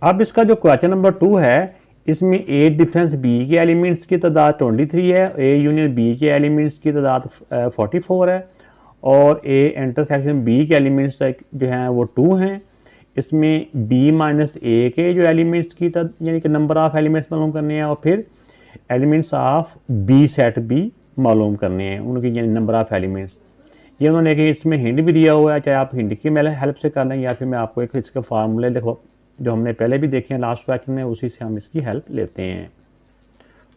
अब इसका जो क्वेश्चन नंबर 2 है, इसमें ए डिफरेंस बी के एलिमेंट्स की तादाद 23 है, ए यूनियन बी के एलिमेंट्स की तादाद 44 है, और ए इंटरसेक्शन बी के एलिमेंट्स जो हैं वो 2 हैं। इसमें बी माइनस ए के जो एलिमेंट्स की यानी कि नंबर ऑफ एलिमेंट्स मालूम करने हैं, और फिर elements of B set B मालूम करने हैं, उनकी यानी नंबर ऑफ एलिमेंट्स। ये उन्होंने कि इसमें हिंट भी दिया हुआ है, चाहे आप हिंट की हेल्प से कर लें या फिर मैं आपको एक इसके फार्मूले देखो जो हमने पहले भी देखे हैं लास्ट क्वेश्चन में, उसी से हम इसकी हेल्प लेते हैं।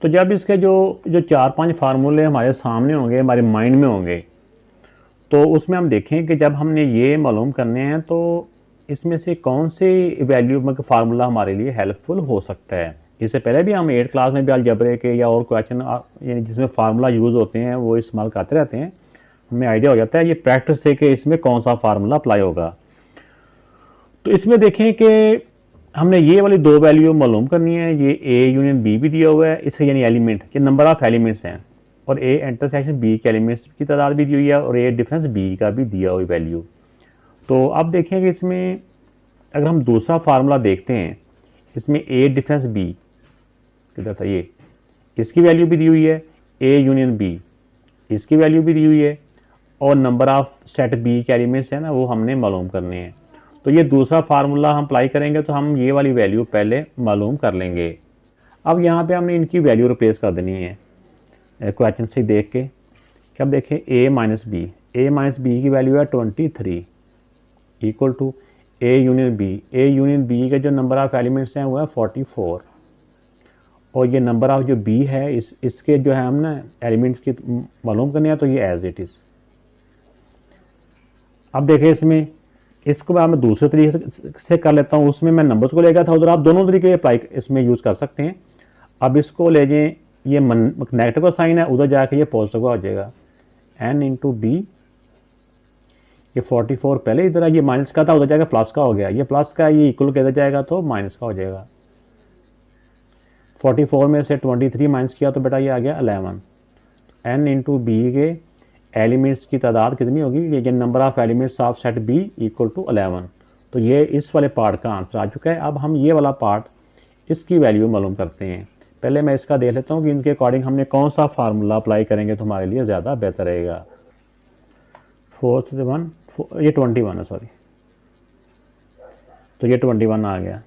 तो जब इसके जो 4-5 फार्मूले हमारे सामने होंगे, हमारे माइंड में होंगे, तो उसमें हम देखें कि जब हमने ये मालूम करने हैं तो इसमें से कौन से वैल्यू में फार्मूला हमारे लिए हेल्पफुल हो सकता है। इससे पहले भी हम 8 क्लास में भी अलजबरे के या और क्वेश्चन यानी जिसमें फार्मूला यूज़ होते हैं वो इस्तेमाल करते रहते हैं, हमें आइडिया हो जाता है ये प्रैक्टिस से कि इसमें कौन सा फार्मूला अप्लाई होगा। तो इसमें देखें कि हमने ये वाली 2 वैल्यू मालूम करनी है, ये ए यूनियन बी भी दिया हुआ है, इससे यानी एलिमेंट ये नंबर ऑफ एलिमेंट्स हैं, और ए इंटरसेक्शन बी के एलिमेंट्स की तादाद भी दी हुई है, और ए डिफरेंस बी का भी दिया हुई वैल्यू। तो अब देखें कि इसमें अगर हम दूसरा फार्मूला देखते हैं, इसमें ए डिफरेंस बी किधर था, ये इसकी वैल्यू भी दी हुई है, ए यूनियन बी इसकी वैल्यू भी दी हुई है, और नंबर ऑफ सेट बी के एलिमेंट्स हैं ना वो हमने मालूम करने हैं। तो ये दूसरा फार्मूला हम अप्लाई करेंगे तो हम ये वाली वैल्यू पहले मालूम कर लेंगे। अब यहाँ पे हमने इनकी वैल्यू रिप्लेस कर देनी है क्वेश्चन से देख के। अब देखें ए माइनस बी की वैल्यू है 23 equal to A union B के जो नंबर ऑफ एलिमेंट्स हैं वो है 44, और ये नंबर ऑफ जो बी है इसके जो है हम ना एलिमेंट्स की मालूम करने हैं, तो ये एज इट इज़। अब देखें इसमें इसको मैं दूसरे तरीके से कर लेता हूँ, उसमें मैं नंबर्स को लेकर था, उधर आप दोनों तरीके अप्लाई इसमें यूज़ कर सकते हैं। अब इसको ले जाएं, ये नेगेटिव का साइन है, उधर जाके ये पॉजिटिव का हो जाएगा, n इंटू बी, ये 44 पहले इधर ये माइनस का था, उधर जाकर प्लस का हो गया, ये प्लस का ये इक्वल के इधर जाएगा तो माइनस का हो जाएगा। 44 में से 23 माइनस किया तो बेटा ये आ गया 11। n इंटू बी के एलिमेंट्स की तादाद कितनी होगी, ये number of elements of set B equal to 11। तो ये इस वाले पार्ट का आंसर आ चुका है। अब हम ये वाला पार्ट इसकी वैल्यू मालूम करते हैं। पहले मैं इसका देख लेता हूँ कि इनके अकॉर्डिंग हमने कौन सा फार्मूला अप्लाई करेंगे तो हमारे लिए ज़्यादा बेहतर रहेगा। 4 ये 21 है, सॉरी, तो ये 21 आ गया।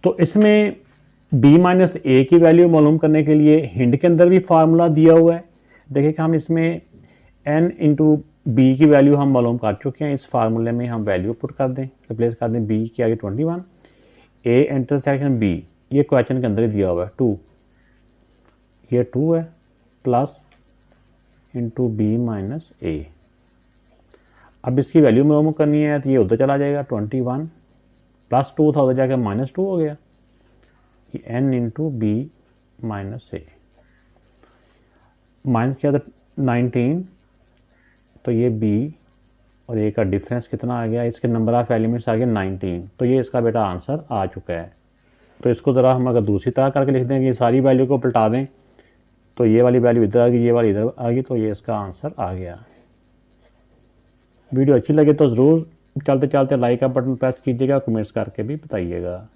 तो इसमें b माइनस ए की वैल्यू मालूम करने के लिए हिंट के अंदर भी फार्मूला दिया हुआ है। देखिए कि हम इसमें n इंटू बी की वैल्यू हम मालूम कर चुके हैं, इस फार्मूले में हम वैल्यू पुट कर दें, रिप्लेस कर दें, b की आगे 21, a इंटरसेक्शन b ये क्वेश्चन के अंदर ही दिया हुआ है 2, ये 2 है, प्लस इंटू बी माइनस ए। अब इसकी वैल्यू मालूम करनी है तो ये उधर चला जाएगा, 21 प्लस 2 था, उधर जाकर -2 हो गया, ये n इंटू बी माइनस ए, माइनस किया तो 19, तो ये b और a का डिफरेंस कितना आ गया, इसके नंबर ऑफ एलिमेंट्स आ गए 19, तो ये इसका बेटा आंसर आ चुका है। तो इसको ज़रा हम अगर दूसरी तरह करके लिख दें कि सारी वैल्यू को पलटा दें, तो ये वाली वैल्यू इधर आ गई, ये वाली इधर आ गई, तो ये इसका आंसर आ गया। वीडियो अच्छी लगे तो ज़रूर चलते चलते लाइक का बटन प्रेस कीजिएगा, कमेंट्स करके भी बताइएगा।